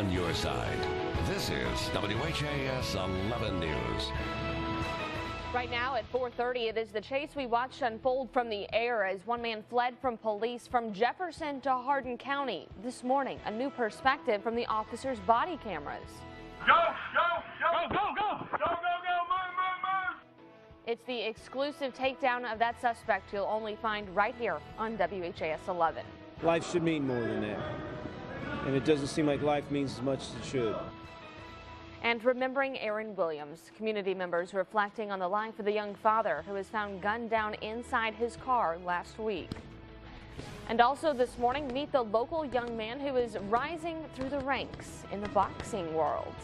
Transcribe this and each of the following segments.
on your side. This is WHAS 11 News. Right now at 4:30, it is the chase we watched unfold from the air as one man fled from police from Jefferson to Hardin County. This morning, a new perspective from the officer's body cameras. Go, go, go, go, go, go, go, go, move. It's the exclusive takedown of that suspect you'll only find right here on WHAS 11. Life should mean more than that. And it doesn't seem like life means as much as it should. And remembering Aaron Williams, community members reflecting on the life of the young father who was found gunned down inside his car last week. And also this morning, meet the local young man who is rising through the ranks in the boxing world.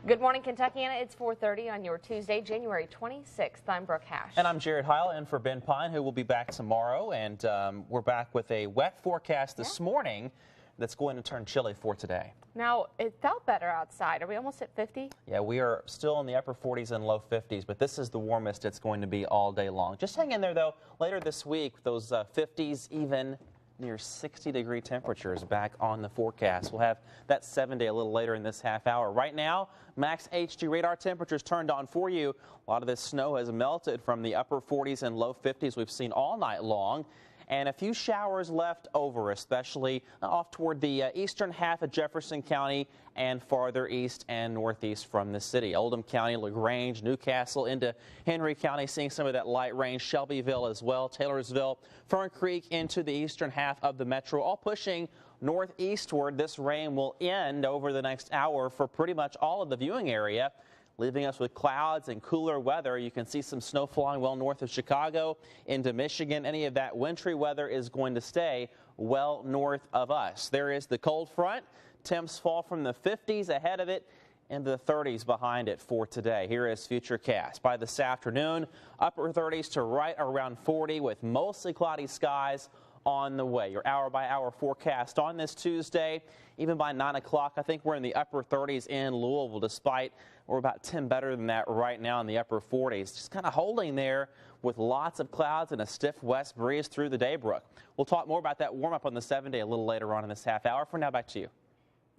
Good morning, Kentuckiana. It's 4:30 on your Tuesday, January 26th. I'm Brooke Hash. And I'm Jared Heil in for Ben Pine, who will be back tomorrow. And we're back with a wet forecast this morning that's going to turn chilly for today. Now, it felt better outside. Are we almost at 50? Yeah, we are still in the upper 40s and low 50s, but this is the warmest it's going to be all day long. Just hang in there, though. Later this week, those 50s, even near 60-degree temperatures back on the forecast. We'll have that 7-day a little later in this half hour. Right now, max HG radar temperatures turned on for you. A lot of this snow has melted from the upper 40s and low 50s we've seen all night long. And a few showers left over, especially off toward the eastern half of Jefferson County and farther east and northeast from the city. Oldham County, LaGrange, Newcastle into Henry County, seeing some of that light rain. Shelbyville as well, Taylorsville, Fern Creek into the eastern half of the metro, all pushing northeastward. This rain will end over the next hour for pretty much all of the viewing area, leaving us with clouds and cooler weather. You can see some snow falling well north of Chicago into Michigan. Any of that wintry weather is going to stay well north of us. There is the cold front. Temps fall from the 50s ahead of it into the 30s behind it for today. Here is Futurecast. By this afternoon, upper 30s to right around 40 with mostly cloudy skies on the way. Your hour-by-hour forecast on this Tuesday, even by 9 o'clock, I think we're in the upper 30s in Louisville, despite we're about 10 better than that right now in the upper 40s. Just kind of holding there with lots of clouds and a stiff west breeze through the day, Brooke. We'll talk more about that warm-up on the 7-day a little later on in this half hour. For now, back to you.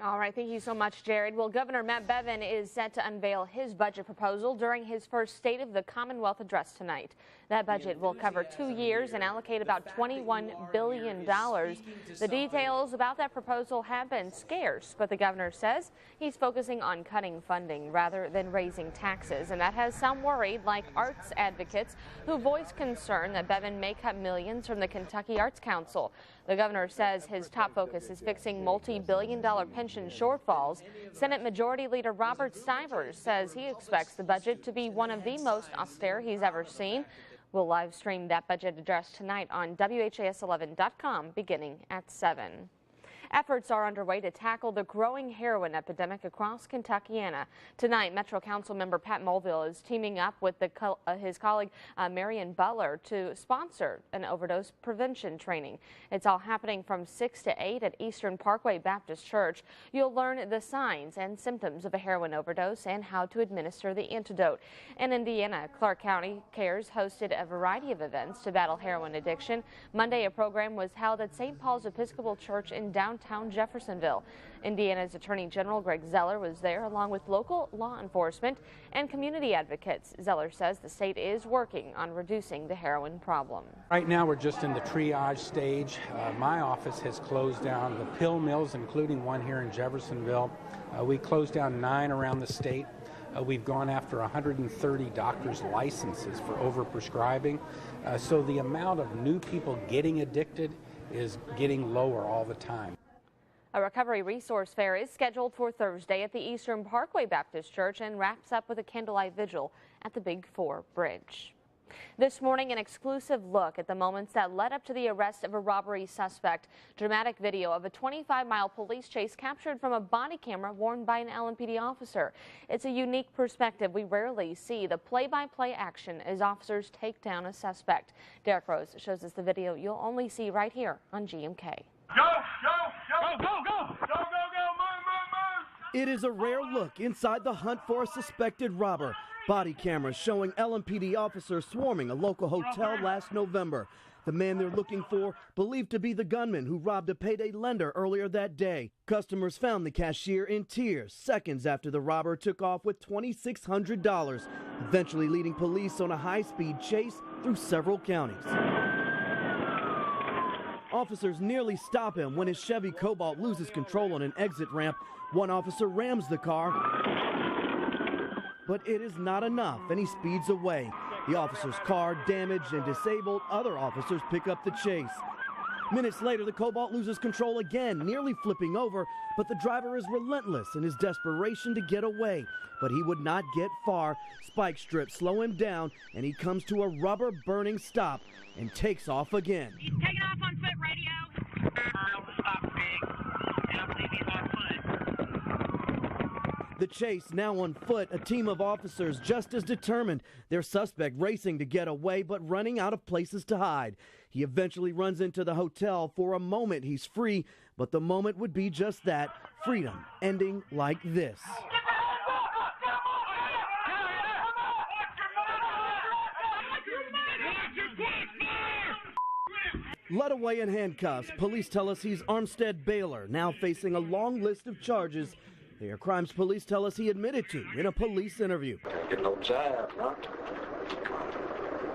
All right, thank you so much, Jared. Well, Governor Matt Bevin is set to unveil his budget proposal during his first State of the Commonwealth address tonight. That budget will cover 2 years and allocate about $21 billion. The details about that proposal have been scarce, but the governor says he's focusing on cutting funding rather than raising taxes, and that has some worried, like arts advocates who voice concern that Bevin may cut millions from the Kentucky Arts Council. The governor says his top focus is fixing multi-billion-dollar pension shortfalls. Senate Majority Leader Robert Stivers says he expects the budget to be one of the most austere he's ever seen. We'll live stream that budget address tonight on WHAS11.com beginning at 7. Efforts are underway to tackle the growing heroin epidemic across Kentuckiana. Tonight, Metro Council member Pat Mulville is teaming up with his colleague Marion Butler to sponsor an overdose prevention training. It's all happening from 6 to 8 at Eastern Parkway Baptist Church. You'll learn the signs and symptoms of a heroin overdose and how to administer the antidote. In Indiana, Clark County Cares hosted a variety of events to battle heroin addiction. Monday, a program was held at St. Paul's Episcopal Church in downtown Jeffersonville. Indiana's Attorney General Greg Zeller was there along with local law enforcement and community advocates. Zeller says the state is working on reducing the heroin problem. Right now we're just in the triage stage. My office has closed down the pill mills, including one here in Jeffersonville. We closed down 9 around the state. We've gone after 130 doctors' licenses for overprescribing. So the amount of new people getting addicted is getting lower all the time. A recovery resource fair is scheduled for Thursday at the Eastern Parkway Baptist Church and wraps up with a candlelight vigil at the Big 4 Bridge. This morning, an exclusive look at the moments that led up to the arrest of a robbery suspect. Dramatic video of a 25-mile police chase captured from a body camera worn by an LMPD officer. It's a unique perspective. We rarely see the play-by-play action as officers take down a suspect. Derek Rose shows us the video you'll only see right here on GMK. Go, go, go, go, go, go, go, go, move. It is a rare look inside the hunt for a suspected robber. Body cameras showing LMPD officers swarming a local hotel last November. The man they're looking for, believed to be the gunman who robbed a payday lender earlier that day. Customers found the cashier in tears seconds after the robber took off with $2,600, eventually leading police on a high-speed chase through several counties. Officers nearly stop him when his Chevy Cobalt loses control on an exit ramp. One officer rams the car, but it is not enough, and he speeds away. The officer's car damaged and disabled. Other officers pick up the chase. Minutes later, the Cobalt loses control again, nearly flipping over, but the driver is relentless in his desperation to get away. But he would not get far. Spike strips slow him down, and he comes to a rubber-burning stop and takes off again. He's taking off on foot, radio. Stop, big. And I believe he's on foot. The chase now on foot, a team of officers just as determined. Their suspect racing to get away, but running out of places to hide. He eventually runs into the hotel. For a moment, he's free, but the moment would be just that, freedom, ending like this. Led away in handcuffs, police tell us he's Armstead Baylor, now facing a long list of charges. They are crimes police tell us he admitted to in a police interview. Can't get no job, man.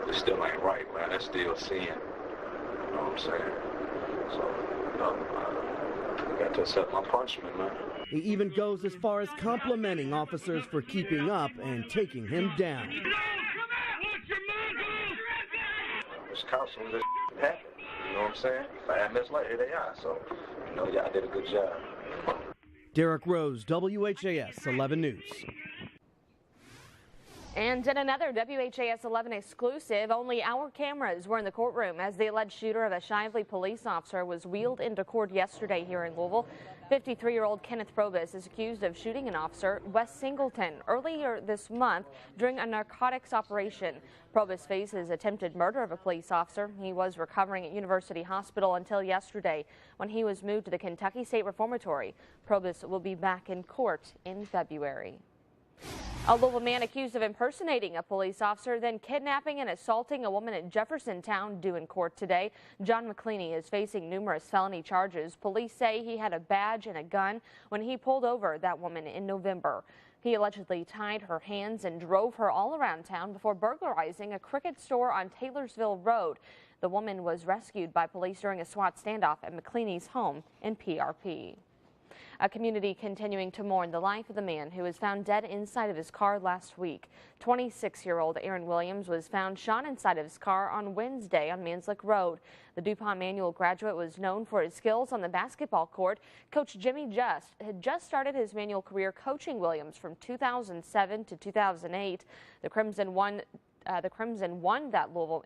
It still ain't right, man. It's still sin. You know what I'm saying? So, I got to accept my punishment, man. He even goes as far as complimenting officers for keeping up and taking him down. This cops when this happened. You know what I'm saying? 5 minutes later, they are. So, you know, y'all did a good job. Derek Rose, WHAS 11 News. And in another WHAS 11 exclusive, only our cameras were in the courtroom as the alleged shooter of a Shively police officer was wheeled into court yesterday here in Louisville. 53-year-old Kenneth Probus is accused of shooting an officer, Wes Singleton, earlier this month during a narcotics operation. Probus faces attempted murder of a police officer. He was recovering at University Hospital until yesterday when he was moved to the Kentucky State Reformatory. Probus will be back in court in February. A Louisville man accused of impersonating a police officer, then kidnapping and assaulting a woman in Jeffersontown due in court today. John McCleany is facing numerous felony charges. Police say he had a badge and a gun when he pulled over that woman in November. He allegedly tied her hands and drove her all around town before burglarizing a Cricket store on Taylorsville Road. The woman was rescued by police during a SWAT standoff at McCleany's home in PRP. A community continuing to mourn the life of the man who was found dead inside of his car last week. 26-year-old Aaron Williams was found shot inside of his car on Wednesday on Manslick Road. The DuPont Manual graduate was known for his skills on the basketball court. Coach Jimmy Just had just started his Manual career coaching Williams from 2007 to 2008. The Crimson won that Louisville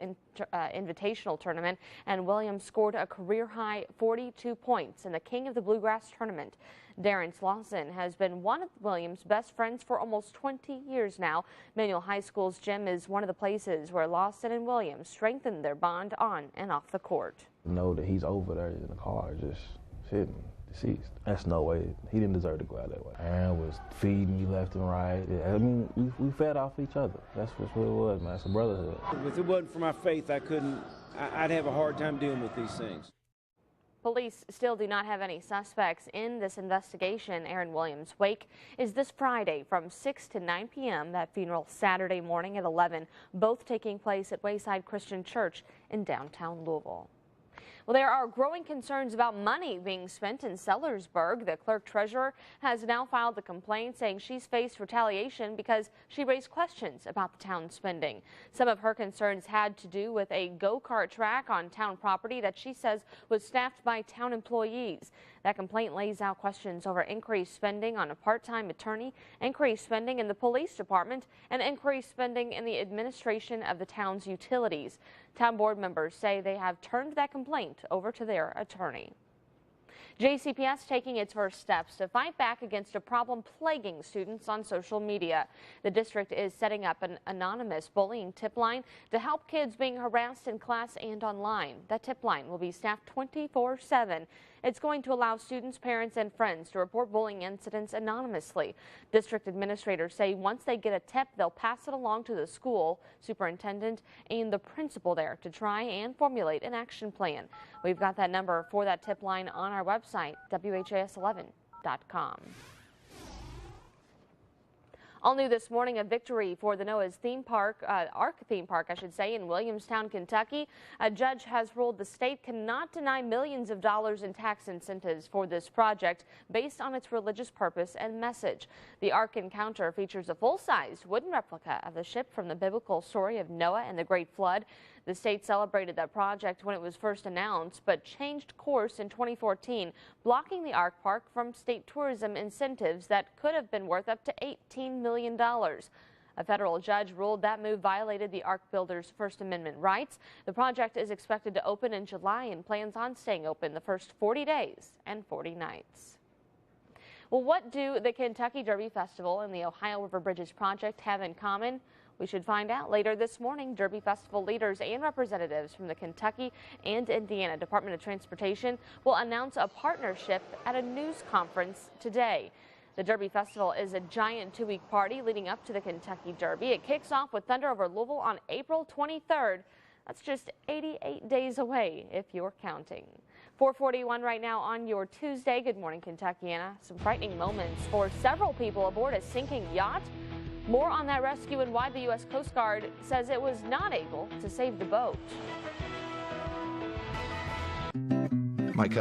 Invitational tournament, and Williams scored a career-high 42 points in the King of the Bluegrass tournament. Darren Slauson has been one of Williams' best friends for almost 20 years now. Manual High School's gym is one of the places where Lawson and Williams strengthened their bond on and off the court. Know that he's over there in the car just sitting deceased. That's no way. He didn't deserve to go out that way. Aaron was feeding me left and right. I mean, we fed off each other. That's what it was, man. It's a brotherhood. If it wasn't for my faith, I'd have a hard time dealing with these things. Police still do not have any suspects in this investigation. Aaron Williams' wake is this Friday from 6 to 9 p.m. That funeral Saturday morning at 11, both taking place at Wayside Christian Church in downtown Louisville. Well, there are growing concerns about money being spent in Sellersburg. The clerk treasurer has now filed a complaint saying she's faced retaliation because she raised questions about the town's spending. Some of her concerns had to do with a go-kart track on town property that she says was staffed by town employees. That complaint lays out questions over increased spending on a part-time attorney, increased spending in the police department, and increased spending in the administration of the town's utilities. Town board members say they have turned that complaint over to their attorney. JCPS taking its first steps to fight back against a problem plaguing students on social media. The district is setting up an anonymous bullying tip line to help kids being harassed in class and online. That tip line will be staffed 24/7. It's going to allow students, parents, and friends to report bullying incidents anonymously. District administrators say once they get a tip, they'll pass it along to the school superintendent and the principal there to try and formulate an action plan. We've got that number for that tip line on our website, WHAS11.com. All new this morning, a victory for the NOAA's theme park, ARC theme park, I should say, in Williamstown, Kentucky. A judge has ruled the state cannot deny millions of dollars in tax incentives for this project based on its religious purpose and message. The ARC encounter features a full-size wooden replica of the ship from the biblical story of Noah and the Great Flood. The state celebrated that project when it was first announced, but changed course in 2014, blocking the ARC Park from state tourism incentives that could have been worth up to $18 million. A federal judge ruled that move violated the ARC builders' First Amendment rights. The project is expected to open in July and plans on staying open the first 40 days and 40 nights. Well, what do the Kentucky Derby Festival and the Ohio River Bridges project have in common? We should find out later this morning. Derby Festival leaders and representatives from the Kentucky and Indiana Department of Transportation will announce a partnership at a news conference today. The Derby Festival is a giant two-week party leading up to the Kentucky Derby. It kicks off with Thunder over Louisville on April 23rd. That's just 88 days away if you're counting. 4:41 right now on your Tuesday. Good morning, Kentuckiana. Some frightening moments for several people aboard a sinking yacht. More on that rescue and why the U.S. Coast Guard says it was not able to save the boat. My cousin